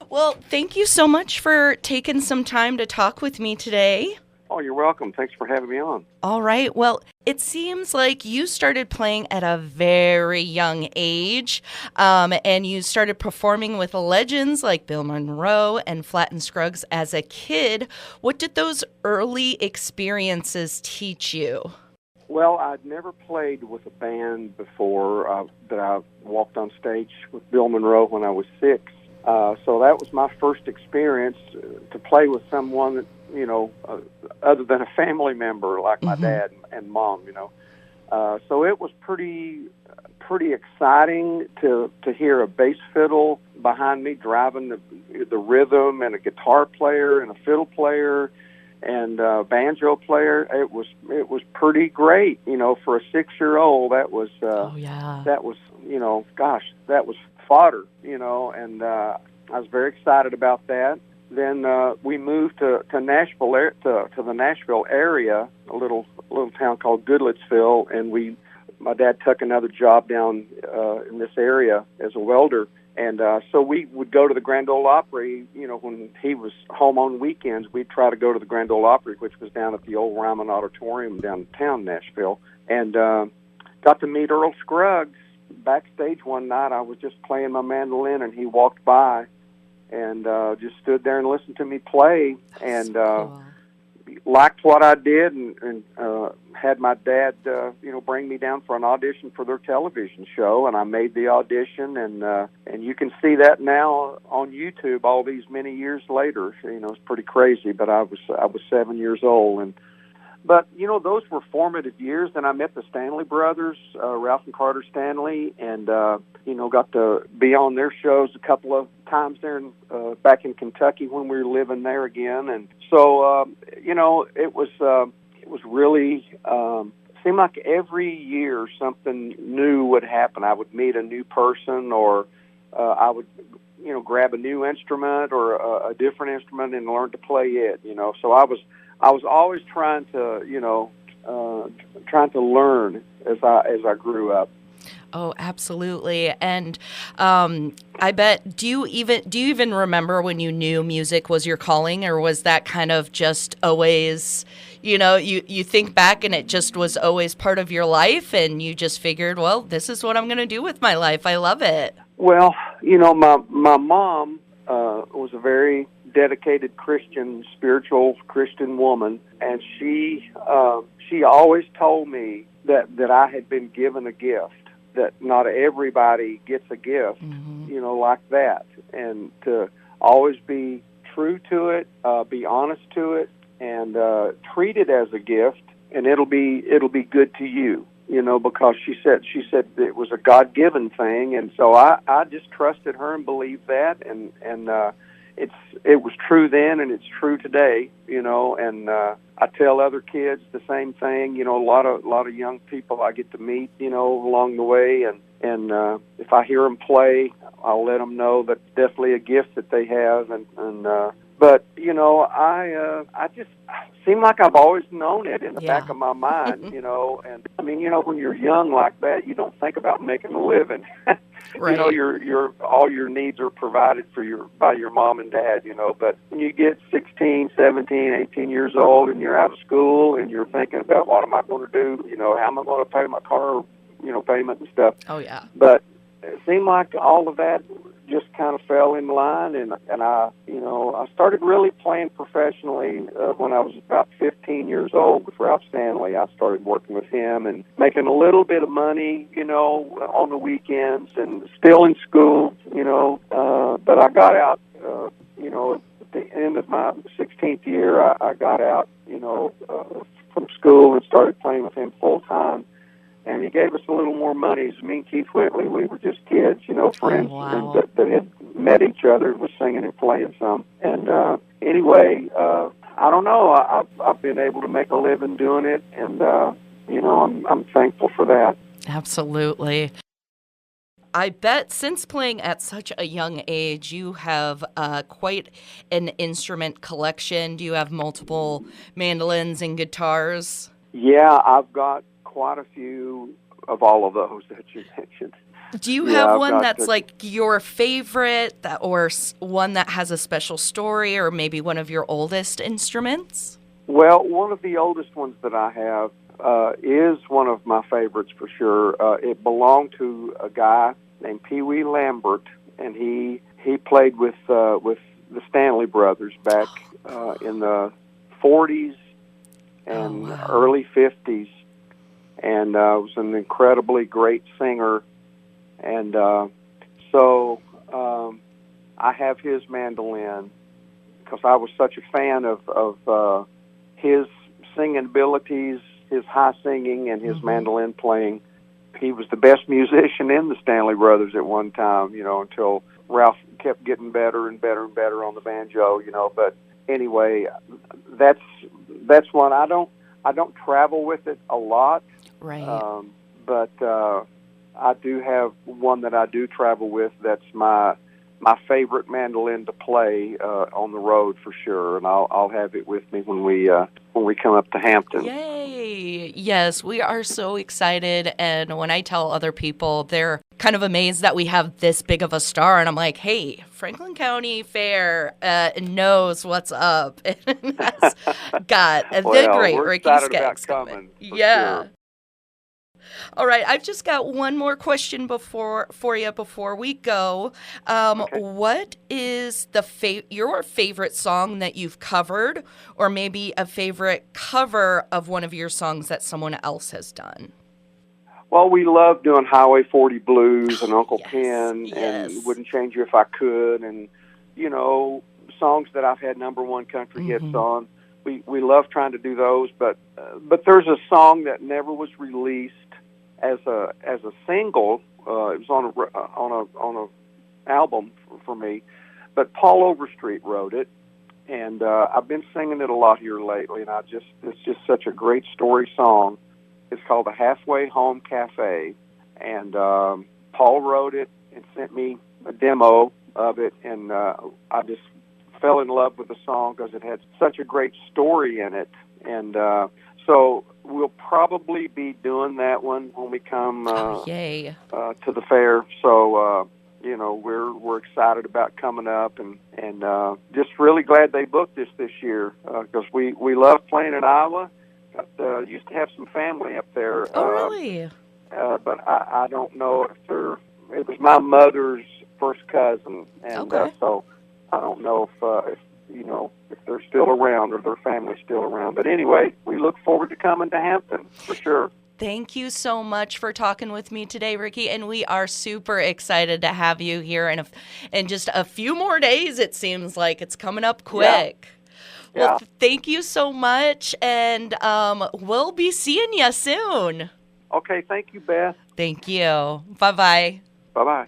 Well, thank you so much for taking some time to talk with me today. Oh, you're welcome. Thanks for having me on. All right. Well, it seems like you started playing at a very young age, and you started performing with legends like Bill Monroe and Flatt and Scruggs as a kid. What did those early experiences teach you? Well, I'd never played with a band before that I walked on stage with Bill Monroe when I was 6. So that was my first experience to play with someone that, other than a family member like my dad and mom, So it was pretty exciting to hear a bass fiddle behind me driving the rhythm, and a guitar player and a fiddle player and a banjo player. It was pretty great, for a 6-year-old. That was that was that was fodder, and I was very excited about that. Then we moved to Nashville, to the Nashville area, a little town called Goodlettsville, and my dad took another job down in this area as a welder, and so we would go to the Grand Ole Opry. When he was home on weekends, we'd try to go to the Grand Ole Opry, which was down at the old Ryman Auditorium downtown Nashville, and got to meet Earl Scruggs backstage one night. I was just playing my mandolin, and he walked by and just stood there and listened to me play, and liked what I did, and had my dad, bring me down for an audition for their television show, and I made the audition, and you can see that now on YouTube all these many years later. It's pretty crazy, but I was 7 years old, But, those were formative years. Then I met the Stanley brothers, Ralph and Carter Stanley, and, got to be on their shows a couple of times there back in Kentucky when we were living there again. And so, it was really, seemed like every year something new would happen. I would meet a new person, or I would, grab a new instrument or a different instrument and learn to play it, So I was always trying to, trying to learn as I grew up. Oh, absolutely. And I bet, do you even remember when you knew music was your calling, or was that kind of just always, you think back and it just was always part of your life, and you just figured, well, this is what I'm going to do with my life. I love it. Well, my mom was a very dedicated spiritual Christian woman, and she always told me that I had been given a gift, that not everybody gets a gift, like that, and to always be true to it, be honest to it, and treat it as a gift, and it'll be good to you, because she said it was a God-given thing, and so I just trusted her and believed that, and it was true then, and it's true today, and I tell other kids the same thing. A lot of young people I get to meet, along the way, and if I hear them play, I'll let them know that it's definitely a gift that they have, but I just seem like I've always known it in the back of my mind, and I mean, when you're young like that, you don't think about making a living. Right. Your all your needs are provided by your mom and dad, but when you get 16, 17, 18 years old and you're out of school and you're thinking about what am I going to do, how am I going to pay my car, payment and stuff. Oh, yeah. But it seemed like all of that just kind of fell in line, and I started really playing professionally when I was about 15 years old with Ralph Stanley. I started working with him and making a little bit of money, on the weekends, and still in school, but I got out, at the end of my 16th year, I got out, from school and started playing with him full time. And he gave us a little more money. So me and Keith Whitley, we were just kids, friends that had met each other and was singing and playing some. And anyway, I don't know. I've been able to make a living doing it, and I'm thankful for that. Absolutely. I bet since playing at such a young age, you have quite an instrument collection. Do you have multiple mandolins and guitars? Yeah, I've got quite a few of all of those that you mentioned. Do you Yeah, have I've one got that's to. like your favorite, or one that has a special story, or maybe one of your oldest instruments? Well, one of the oldest ones that I have is one of my favorites for sure. It belonged to a guy named Pee Wee Lambert, and he played with the Stanley Brothers back in the 40s Oh, and wow. early 50s, and was an incredibly great singer. And so I have his mandolin because I was such a fan of his singing abilities, his high singing, and his Hmm. mandolin playing. He was the best musician in the Stanley Brothers at one time, until Ralph kept getting better and better and better on the banjo. But anyway, that's one. I don't travel with it a lot, Right. but I do have one that I do travel with. That's my favorite mandolin to play on the road for sure, and I'll have it with me when we come up to Hampton. Yay! Yes, we are so excited. And when I tell other people, they're kind of amazed that we have this big of a star. And I'm like, hey, Franklin County Fair knows what's up and has got the Well, great we're Ricky excited about Skaggs coming. coming for Yeah. sure. All right, I've just got one more question for you before we go. Okay. What is your favorite song that you've covered, or maybe a favorite cover of one of your songs that someone else has done? Well, we love doing Highway 40 Blues and Uncle Yes, Pen and yes. Wouldn't Change You If I Could, and you know songs that I've had number one country hits Hmm. on. We love trying to do those, but there's a song that never was released as a single. It was on a album for me, but Paul Overstreet wrote it, and I've been singing it a lot here lately. And it's just such a great story song. It's called the Halfway Home Cafe, and Paul wrote it and sent me a demo of it, and I just fell in love with the song because it had such a great story in it, and so we'll probably be doing that one when we come Oh, yay. to the fair. So we're excited about coming up, and just really glad they booked this year because we love playing in Iowa. Used to have some family up there, Oh, really? but I don't know if it was my mother's first cousin, and Okay. so I don't know if they're still around or their family's still around. But anyway, we look forward to coming to Hampton for sure. Thank you so much for talking with me today, Ricky. And we are super excited to have you here in just a few more days. It seems like it's coming up Yeah, quick. Well, yeah. thank you so much, and we'll be seeing you soon. Okay, thank you, Beth. Thank you. Bye-bye. Bye-bye.